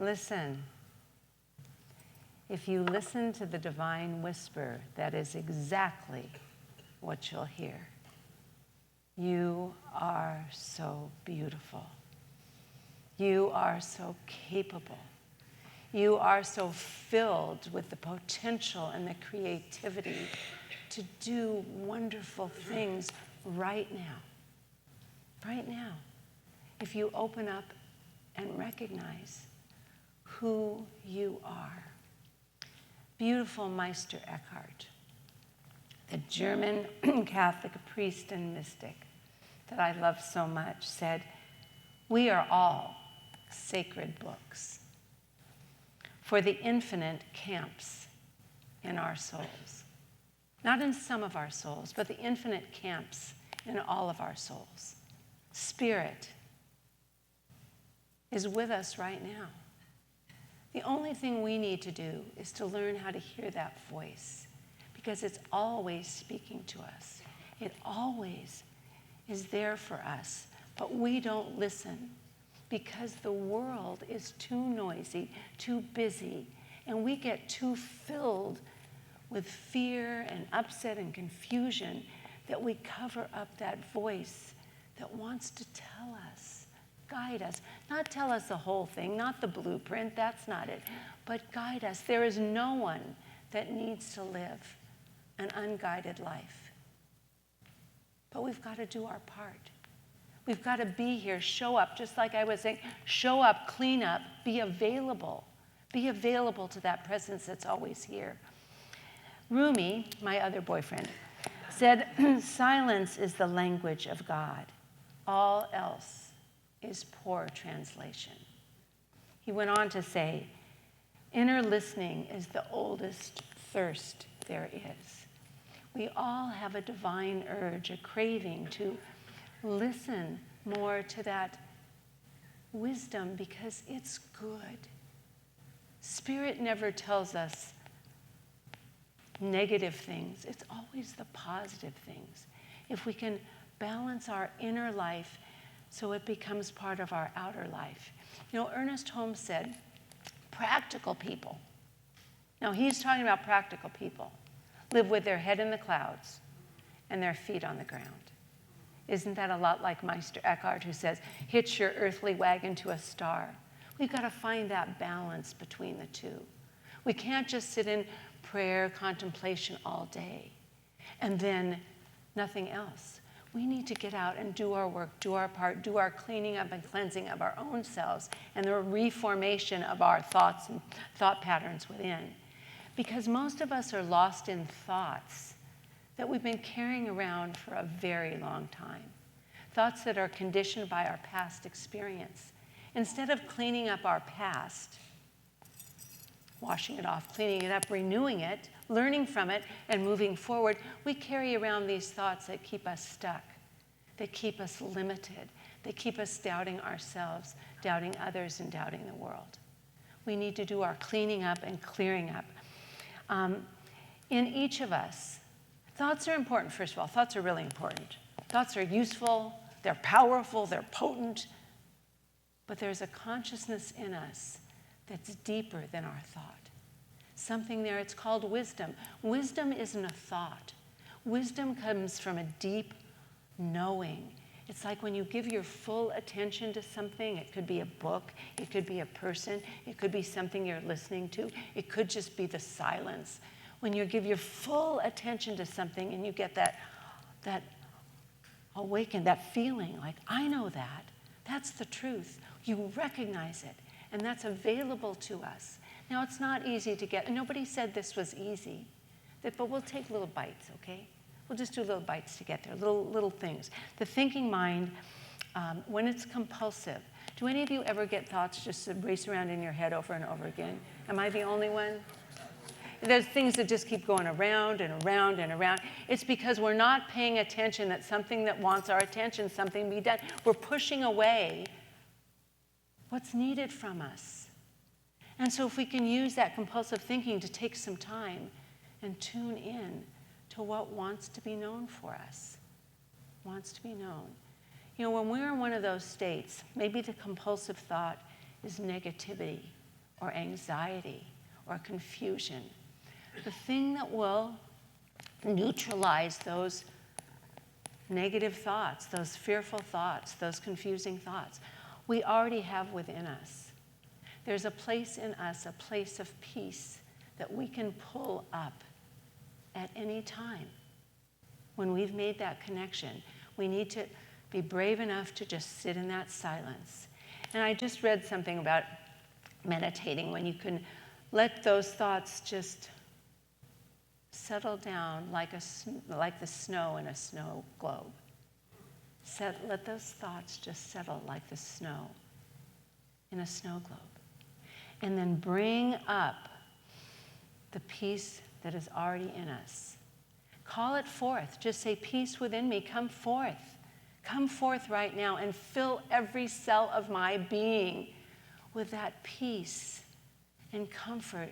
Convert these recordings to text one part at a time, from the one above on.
Listen. If you listen to the divine whisper, that is exactly what you'll hear. You are so beautiful. You are so capable. You are so filled with the potential and the creativity to do wonderful things right now. Right now. If you open up and recognize who you are. Beautiful Meister Eckhart, the German Catholic priest and mystic that I love so much, said, "We are all sacred books, for the infinite camps in our souls." Not in some of our souls, but the infinite camps in all of our souls. Spirit is with us right now. The only thing we need to do is to learn how to hear that voice, because it's always speaking to us. It always is there for us, but we don't listen because the world is too noisy, too busy, and we get too filled with fear and upset and confusion that we cover up that voice that wants to tell us, guide us, not tell us the whole thing, not the blueprint, that's not it, but guide us. There is no one that needs to live an unguided life. But we've got to do our part. We've got to be here, show up, just like I was saying, show up, clean up, be available. Be available to that presence that's always here. Rumi, my other boyfriend, said, "Silence is the language of God. All else is poor translation." He went on to say, "Inner listening is the oldest thirst there is." We all have a divine urge, a craving to listen more to that wisdom because it's good. Spirit never tells us negative things. It's always the positive things. If we can balance our inner life so it becomes part of our outer life. You know, Ernest Holmes said, practical people. Now, he's talking about practical people. Live with their head in the clouds and their feet on the ground. Isn't that a lot like Meister Eckhart, who says, hitch your earthly wagon to a star? We've got to find that balance between the two. We can't just sit in prayer, contemplation all day, and then nothing else. We need to get out and do our work, do our part, do our cleaning up and cleansing of our own selves and the reformation of our thoughts and thought patterns within. Because most of us are lost in thoughts that we've been carrying around for a very long time. Thoughts that are conditioned by our past experience. Instead of cleaning up our past, washing it off, cleaning it up, renewing it, learning from it, and moving forward, we carry around these thoughts that keep us stuck, that keep us limited, that keep us doubting ourselves, doubting others, and doubting the world. We need to do our cleaning up and clearing up. In each of us, thoughts are important, first of all. Thoughts are really important. Thoughts are useful, they're powerful, they're potent, but there's a consciousness in us that's deeper than our thought. Something there, it's called wisdom. Wisdom isn't a thought. Wisdom comes from a deep knowing. It's like when you give your full attention to something. It could be a book, it could be a person, it could be something you're listening to, it could just be the silence. When you give your full attention to something and you get that awaken, that feeling like, I know that, that's the truth. You recognize it, and that's available to us. Now, it's not easy to get, and nobody said this was easy, but we'll take little bites, okay? We'll just do little bites to get there, little things. The thinking mind, when it's compulsive, do any of you ever get thoughts just to race around in your head over and over again? Am I the only one? There's things that just keep going around and around and around. It's because we're not paying attention that something that wants our attention, something to be done. We're pushing away what's needed from us. And so if we can use that compulsive thinking to take some time and tune in to what wants to be known for us, wants to be known. You know, when we're in one of those states, maybe the compulsive thought is negativity. or anxiety or confusion. The thing that will neutralize those negative thoughts, those fearful thoughts, those confusing thoughts, we already have within us. There's a place in us, a place of peace that we can pull up at any time. When we've made that connection, we need to be brave enough to just sit in that silence. And I just read something about meditating, when you can let those thoughts just settle down like the snow in a snow globe. Let those thoughts just settle like the snow in a snow globe. And then bring up the peace that is already in us. Call it forth. Just say, peace within me, come forth. Come forth right now and fill every cell of my being with that peace and comfort.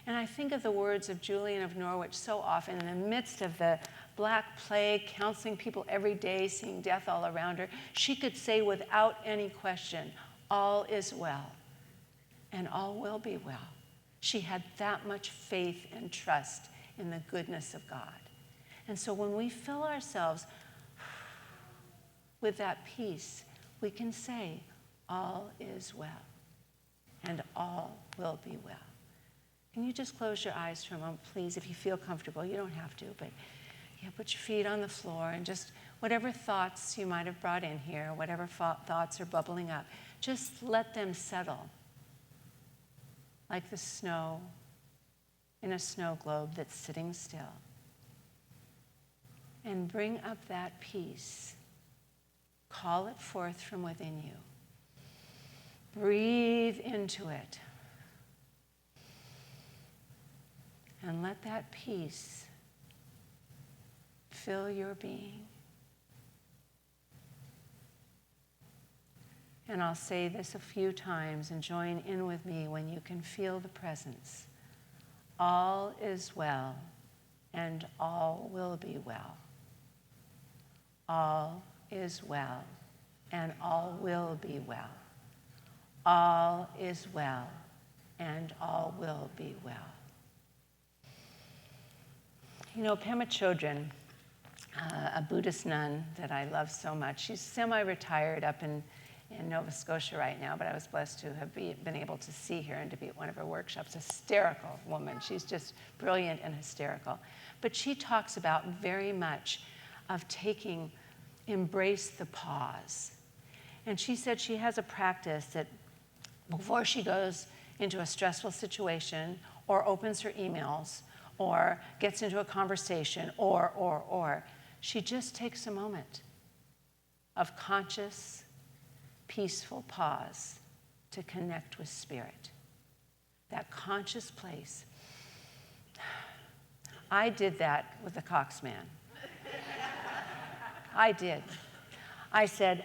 And I think of the words of Julian of Norwich so often in the midst of the Black Plague, counseling people every day, seeing death all around her. She could say without any question, all is well and all will be well. She had that much faith and trust in the goodness of God. And so when we fill ourselves with that peace, we can say, all is well and all will be well. Can you just close your eyes for a moment, please, if you feel comfortable? You don't have to, but yeah, put your feet on the floor and just whatever thoughts you might have brought in here, whatever thoughts are bubbling up, just let them settle like the snow in a snow globe that's sitting still. And bring up that peace. Call it forth from within you. Breathe into it. And let that peace fill your being. And I'll say this a few times and join in with me when you can feel the presence. All is well and all will be well. All is well and all will be well. All is well and all will be well. You know, Pema Chodron, a Buddhist nun that I love so much, she's semi-retired up in Nova Scotia right now, but I was blessed to have been able to see her and to be at one of her workshops. Hysterical woman. She's just brilliant and hysterical. But she talks about very much of embrace the pause. And she said she has a practice that before she goes into a stressful situation or opens her emails or gets into a conversation or, she just takes a moment of conscious, peaceful pause to connect with spirit. That conscious place. I did that with the Cox man. I did. I said,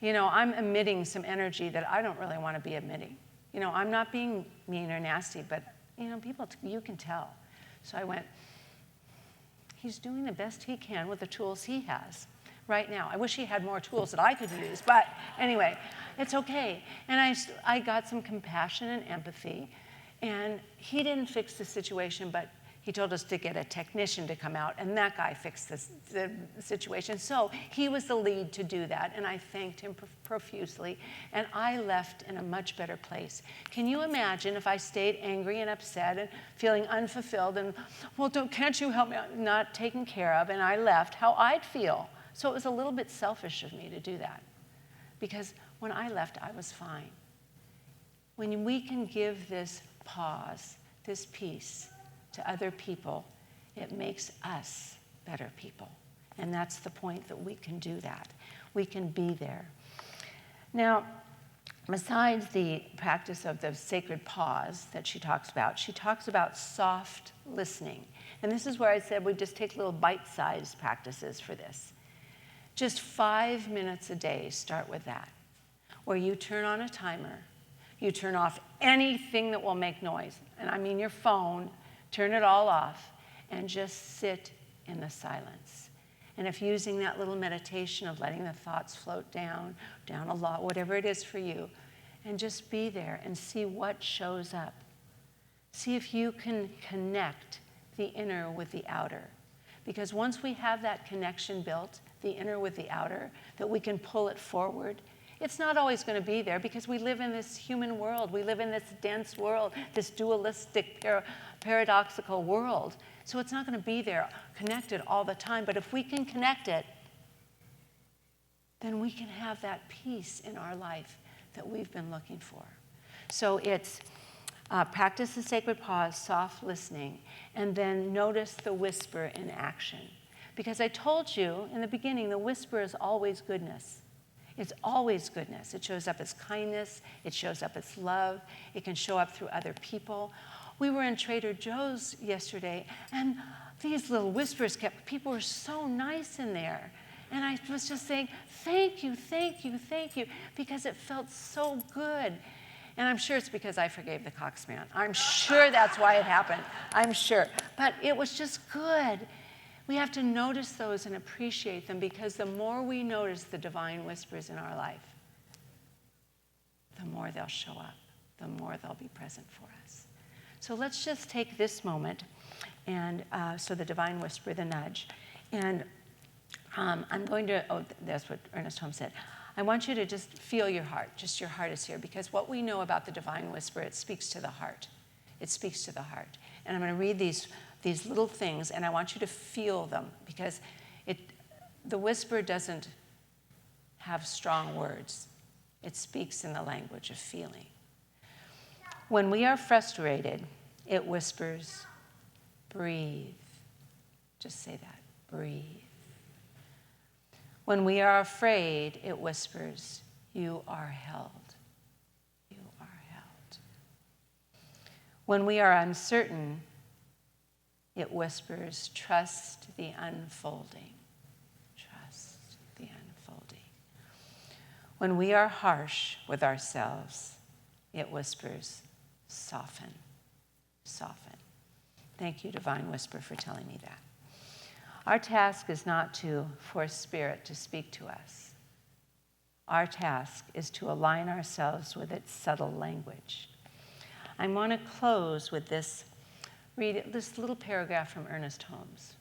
you know, I'm emitting some energy that I don't really want to be emitting. You know, I'm not being mean or nasty, but, you know, you can tell. So I went, he's doing the best he can with the tools he has right now. I wish he had more tools that I could use, but anyway, it's okay. And I got some compassion and empathy, and he didn't fix the situation, but he told us to get a technician to come out, and that guy fixed the situation. So he was the lead to do that, and I thanked him profusely, and I left in a much better place. Can you imagine if I stayed angry and upset and feeling unfulfilled and, well, can't you help me, not taken care of, and I left, how I'd feel? So it was a little bit selfish of me to do that, because when I left, I was fine. When we can give this pause, this peace, to other people, it makes us better people. And that's the point, that we can do that. We can be there. Now, besides the practice of the sacred pause that she talks about soft listening. And this is where I said we just take little bite-sized practices for this. Just 5 minutes a day, start with that, where you turn on a timer, you turn off anything that will make noise, and I mean your phone, turn it all off, and just sit in the silence. And if using that little meditation of letting the thoughts float down a lot, whatever it is for you, and just be there and see what shows up. See if you can connect the inner with the outer. Because once we have that connection built, the inner with the outer, that we can pull it forward, it's not always going to be there because we live in this human world. We live in this dense world, this dualistic, paradoxical world. So it's not going to be there connected all the time. But if we can connect it, then we can have that peace in our life that we've been looking for. So it's practice the sacred pause, soft listening, and then notice the whisper in action. Because I told you in the beginning, the whisper is always goodness. It's always goodness. It shows up as kindness. It shows up as love. It can show up through other people. We were in Trader Joe's yesterday, and these little whispers people were so nice in there. And I was just saying, thank you, thank you, thank you, because it felt so good. And I'm sure it's because I forgave the Cox man. I'm sure that's why it happened. I'm sure. But it was just good. We have to notice those and appreciate them, because the more we notice the divine whispers in our life, the more they'll show up, the more they'll be present for us. So let's just take this moment, and so the divine whisper, the nudge. And I'm going to, that's what Ernest Holmes said. I want you to just feel your heart, just your heart is here, because what we know about the divine whisper, it speaks to the heart. It speaks to the heart. And I'm going to read these little things, and I want you to feel them, because the whisper doesn't have strong words. It speaks in the language of feeling. When we are frustrated, it whispers, breathe. Just say that, breathe. When we are afraid, it whispers, you are held. You are held. When we are uncertain, it whispers, trust the unfolding. Trust the unfolding. When we are harsh with ourselves, it whispers, soften. Soften. Thank you, Divine Whisper, for telling me that. Our task is not to force Spirit to speak to us. Our task is to align ourselves with its subtle language. I want to close with read this little paragraph from Ernest Holmes.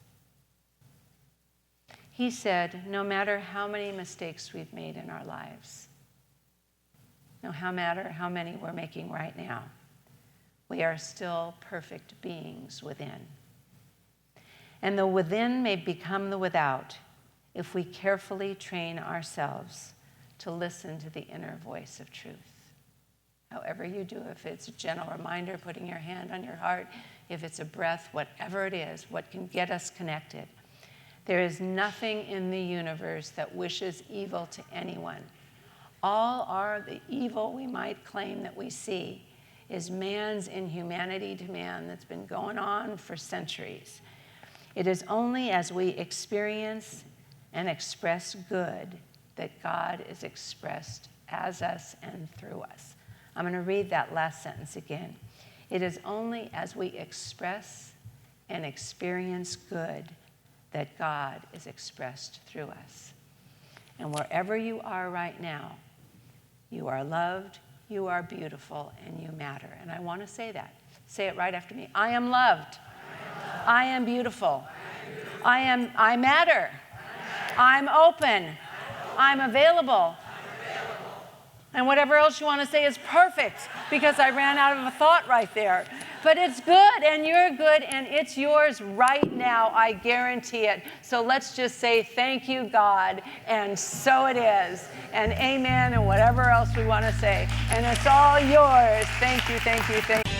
He said, no matter how many mistakes we've made in our lives, no matter how many we're making right now, we are still perfect beings within. And the within may become the without if we carefully train ourselves to listen to the inner voice of truth. However you do, if it's a gentle reminder, putting your hand on your heart, if it's a breath, whatever it is, what can get us connected. There is nothing in the universe that wishes evil to anyone. All the evil we might claim that we see is man's inhumanity to man that's been going on for centuries. It is only as we experience and express good that God is expressed as us and through us. I'm going to read that last sentence again. It is only as we express and experience good that God is expressed through us. And wherever you are right now, you are loved, you are beautiful, and you matter. And I want to say that. Say it right after me. I am loved. I am beautiful. I matter. I'm open. I'm available. And whatever else you want to say is perfect, because I ran out of a thought right there. But it's good, and you're good, and it's yours right now. I guarantee it. So let's just say thank you, God, and so it is, and amen, and whatever else we want to say. And it's all yours. Thank you, thank you, thank you.